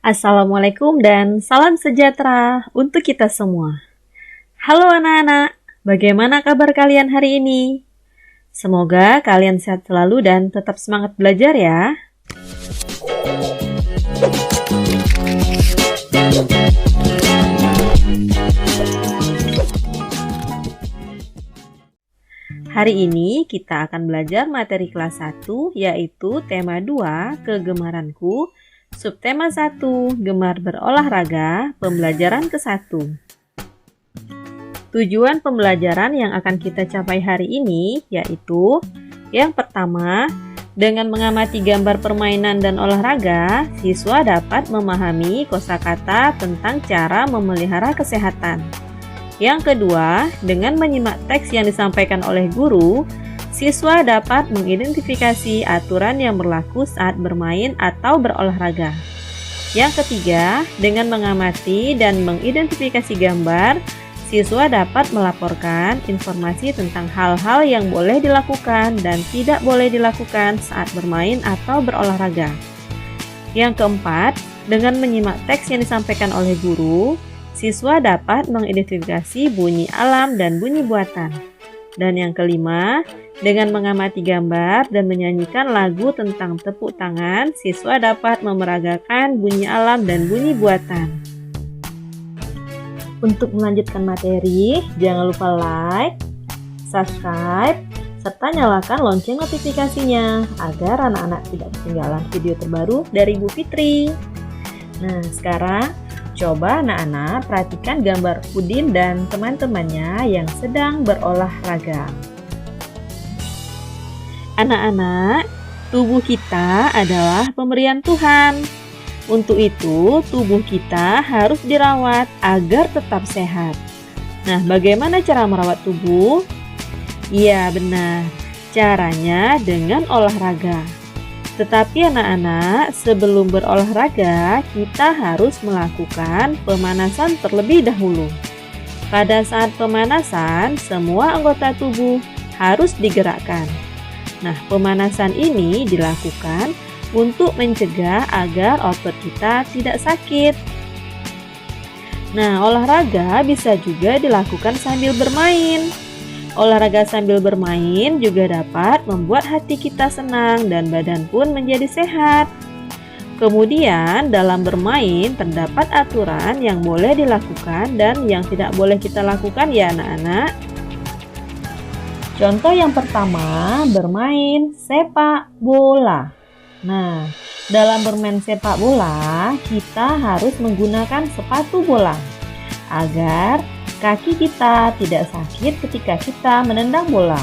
Assalamualaikum dan salam sejahtera untuk kita semua. Halo anak-anak, bagaimana kabar kalian hari ini? Semoga kalian sehat selalu dan tetap semangat belajar ya. Hari ini kita akan belajar materi kelas 1 yaitu tema 2 kegemaranku. Subtema 1, gemar berolahraga, pembelajaran ke-1. Tujuan pembelajaran yang akan kita capai hari ini yaitu yang pertama, dengan mengamati gambar permainan dan olahraga, siswa dapat memahami kosakata tentang cara memelihara kesehatan. Yang kedua, dengan menyimak teks yang disampaikan oleh guru, siswa dapat mengidentifikasi aturan yang berlaku saat bermain atau berolahraga. Yang ketiga, dengan mengamati dan mengidentifikasi gambar, siswa dapat melaporkan informasi tentang hal-hal yang boleh dilakukan dan tidak boleh dilakukan saat bermain atau berolahraga. Yang keempat, dengan menyimak teks yang disampaikan oleh guru, siswa dapat mengidentifikasi bunyi alam dan bunyi buatan. Dan yang kelima, dengan mengamati gambar dan menyanyikan lagu tentang tepuk tangan, siswa dapat memeragakan bunyi alam dan bunyi buatan. Untuk melanjutkan materi, jangan lupa like, subscribe, serta nyalakan lonceng notifikasinya agar anak-anak tidak ketinggalan video terbaru dari Bu Fitri. Nah, sekarang coba anak-anak perhatikan gambar Udin dan teman-temannya yang sedang berolahraga. Anak-anak, tubuh kita adalah pemberian Tuhan. Untuk itu, tubuh kita harus dirawat agar tetap sehat. Nah, bagaimana cara merawat tubuh? Iya, benar. Caranya dengan olahraga. Tetapi anak-anak, sebelum berolahraga, kita harus melakukan pemanasan terlebih dahulu. Pada saat pemanasan, semua anggota tubuh harus digerakkan. Nah, pemanasan ini dilakukan untuk mencegah agar otot kita tidak sakit. Nah, olahraga bisa juga dilakukan sambil bermain. Olahraga sambil bermain juga dapat membuat hati kita senang dan badan pun menjadi sehat. Kemudian, dalam bermain terdapat aturan yang boleh dilakukan dan yang tidak boleh kita lakukan ya anak-anak. Contoh yang pertama, bermain sepak bola. Nah, dalam bermain sepak bola, kita harus menggunakan sepatu bola agar kaki kita tidak sakit ketika kita menendang bola.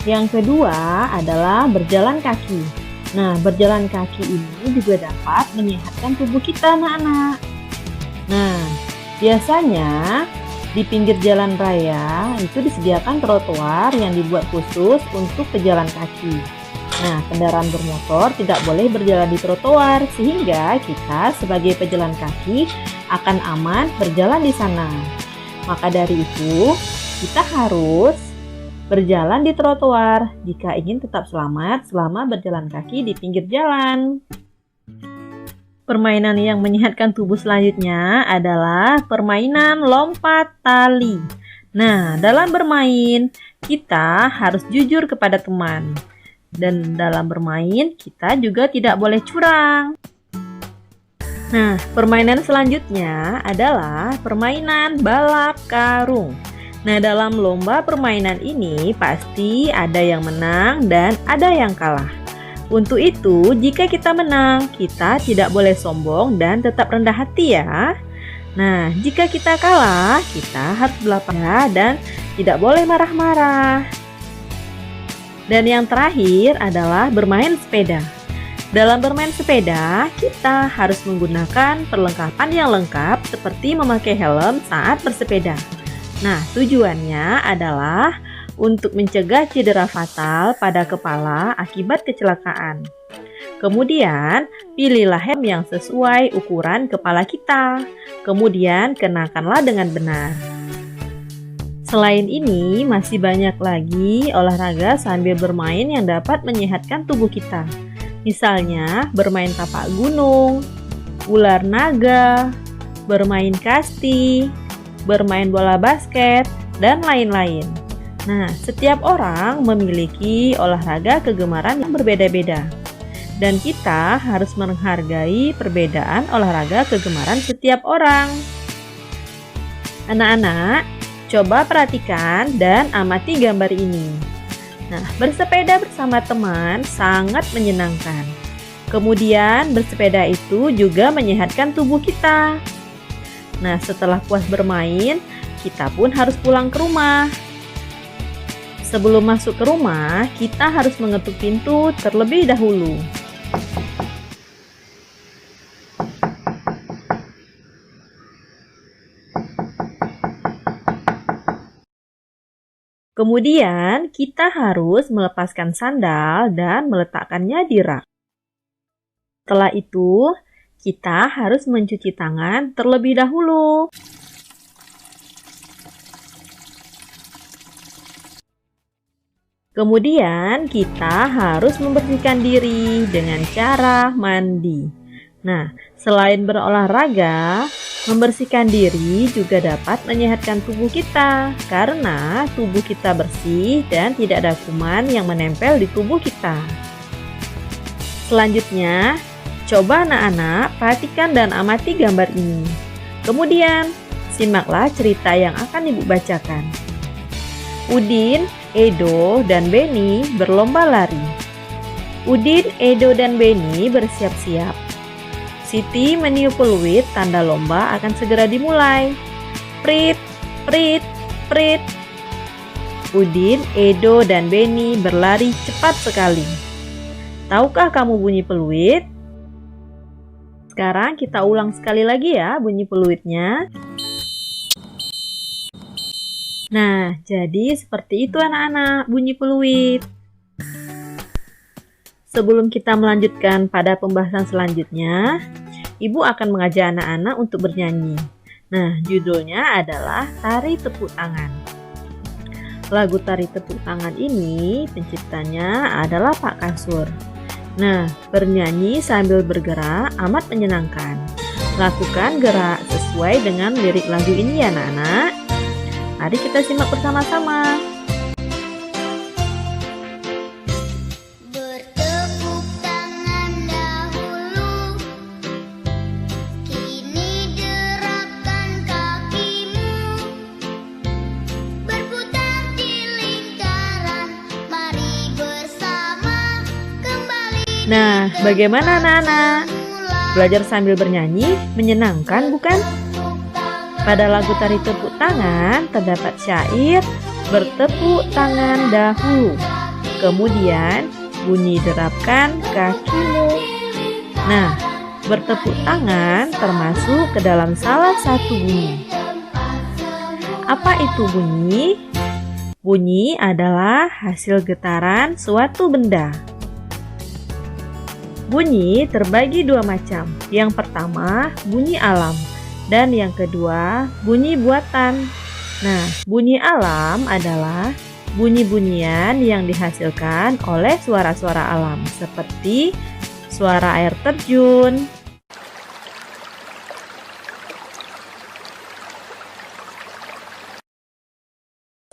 Yang kedua adalah berjalan kaki. Nah, berjalan kaki ini juga dapat menyehatkan tubuh kita, anak-anak. Nah, biasanya di pinggir jalan raya itu disediakan trotoar yang dibuat khusus untuk pejalan kaki. Nah, kendaraan bermotor tidak boleh berjalan di trotoar sehingga kita sebagai pejalan kaki akan aman berjalan di sana. Maka dari itu, kita harus berjalan di trotoar jika ingin tetap selamat selama berjalan kaki di pinggir jalan. Permainan yang menyehatkan tubuh selanjutnya adalah permainan lompat tali. Nah, dalam bermain, kita harus jujur kepada teman. Dan dalam bermain, kita juga tidak boleh curang. Nah, permainan selanjutnya adalah permainan balap karung. Nah, dalam lomba permainan ini pasti ada yang menang dan ada yang kalah. Untuk itu, jika kita menang, kita tidak boleh sombong dan tetap rendah hati ya. Nah, jika kita kalah, kita harus berlapang dan tidak boleh marah-marah. Dan yang terakhir adalah bermain sepeda. Dalam bermain sepeda, kita harus menggunakan perlengkapan yang lengkap seperti memakai helm saat bersepeda. Nah, tujuannya adalah untuk mencegah cedera fatal pada kepala akibat kecelakaan. Kemudian, pilihlah helm yang sesuai ukuran kepala kita. Kemudian, kenakanlah dengan benar. Selain ini, masih banyak lagi olahraga sambil bermain yang dapat menyehatkan tubuh kita. Misalnya, bermain tapak gunung, ular naga, bermain kasti, bermain bola basket, dan lain-lain. Nah, setiap orang memiliki olahraga kegemaran yang berbeda-beda. Dan kita harus menghargai perbedaan olahraga kegemaran setiap orang. Anak-anak, coba perhatikan dan amati gambar ini. Nah, bersepeda bersama teman sangat menyenangkan. Kemudian bersepeda itu juga menyehatkan tubuh kita. Nah, setelah puas bermain, kita pun harus pulang ke rumah. Sebelum masuk ke rumah, kita harus mengetuk pintu terlebih dahulu. Kemudian, kita harus melepaskan sandal dan meletakkannya di rak. Setelah itu, kita harus mencuci tangan terlebih dahulu. Kemudian, kita harus membersihkan diri dengan cara mandi. Nah, selain berolahraga, membersihkan diri juga dapat menyehatkan tubuh kita karena tubuh kita bersih dan tidak ada kuman yang menempel di tubuh kita. Selanjutnya, coba anak-anak perhatikan dan amati gambar ini. Kemudian, simaklah cerita yang akan Ibu bacakan. Udin, Edo, dan Beni berlomba lari. Udin, Edo, dan Beni bersiap-siap. Siti meniup peluit tanda lomba akan segera dimulai. Prit, prit, prit. Udin, Edo, dan Beni berlari cepat sekali. Tahukah kamu bunyi peluit? Sekarang kita ulang sekali lagi ya bunyi peluitnya. Nah, jadi seperti itu anak-anak bunyi peluit. Sebelum kita melanjutkan pada pembahasan selanjutnya, Ibu akan mengajak anak-anak untuk bernyanyi. Nah, judulnya adalah Tari Tepuk Tangan. Lagu Tari Tepuk Tangan ini penciptanya adalah Pak Kasur. Nah, bernyanyi sambil bergerak amat menyenangkan. Lakukan gerak sesuai dengan lirik lagu ini ya anak-anak. Mari kita simak bersama-sama. Nah, bagaimana anak-anak? Belajar sambil bernyanyi menyenangkan bukan? Pada lagu Tari Tepuk Tangan terdapat syair bertepuk tangan dahulu, kemudian bunyi derapkan kakimu. Nah, bertepuk tangan termasuk ke dalam salah satu bunyi. Apa itu bunyi? Bunyi adalah hasil getaran suatu benda. Bunyi terbagi dua macam. Yang pertama, bunyi alam. Dan yang kedua, bunyi buatan. Nah, bunyi alam adalah bunyi-bunyian yang dihasilkan oleh suara-suara alam. Seperti suara air terjun,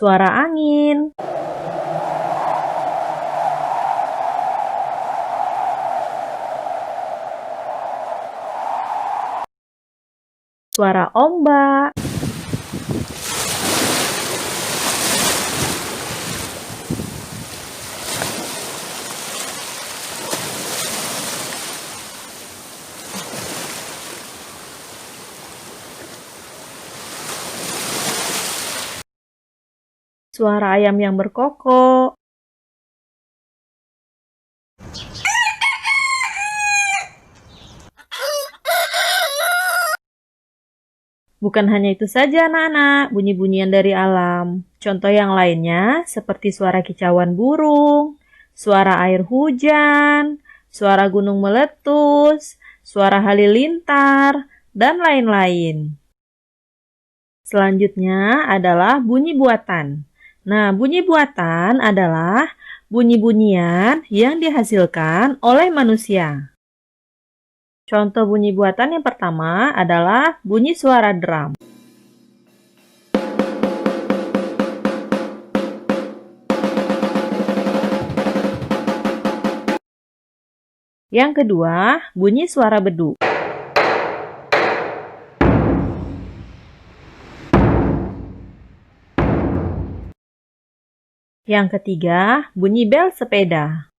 suara angin, suara ombak, suara ayam yang berkokok, bukan hanya itu saja anak-anak, bunyi-bunyian dari alam. Contoh yang lainnya seperti suara kicauan burung, suara air hujan, suara gunung meletus, suara halilintar, dan lain-lain. Selanjutnya adalah bunyi buatan. Nah, bunyi buatan adalah bunyi-bunyian yang dihasilkan oleh manusia. Contoh bunyi buatan yang pertama adalah bunyi suara drum. Yang kedua, bunyi suara beduk. Yang ketiga, bunyi bel sepeda.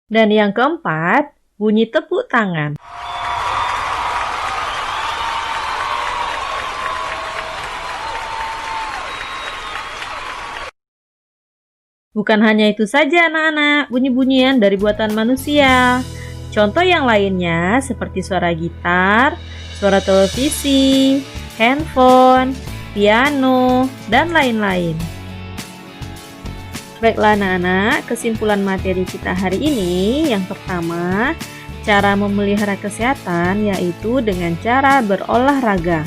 Dan yang keempat, bunyi tepuk tangan. Bukan hanya itu saja anak-anak, bunyi-bunyian dari buatan manusia. Contoh yang lainnya seperti suara gitar, suara televisi, handphone, piano, dan lain-lain. Baiklah anak-anak, kesimpulan materi kita hari ini yang pertama, cara memelihara kesehatan yaitu dengan cara berolahraga.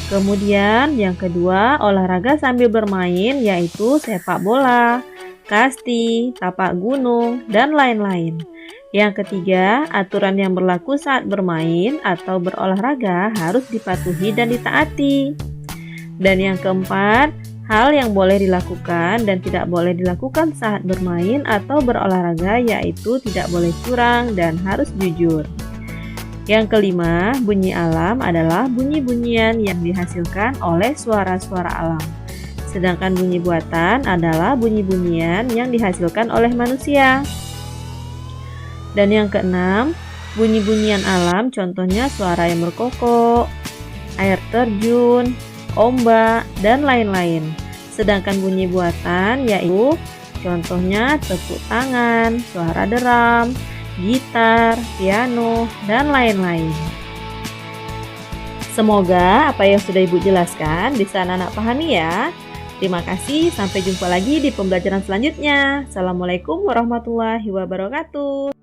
Kemudian yang kedua, olahraga sambil bermain yaitu sepak bola, kasti, tapak gunung, dan lain-lain. Yang ketiga, aturan yang berlaku saat bermain atau berolahraga harus dipatuhi dan ditaati. Dan yang keempat, hal yang boleh dilakukan dan tidak boleh dilakukan saat bermain atau berolahraga yaitu tidak boleh curang dan harus jujur. Yang kelima, bunyi alam adalah bunyi-bunyian yang dihasilkan oleh suara-suara alam. Sedangkan bunyi buatan adalah bunyi-bunyian yang dihasilkan oleh manusia. Dan yang keenam, bunyi-bunyian alam contohnya suara yang berkokok, air terjun, ombak, dan lain-lain. Sedangkan bunyi buatan yaitu contohnya tepuk tangan, suara drum, gitar, piano, dan lain-lain. Semoga apa yang sudah Ibu jelaskan bisa anak-anak pahami ya. Terima kasih, sampai jumpa lagi di pembelajaran selanjutnya. Assalamualaikum warahmatullahi wabarakatuh.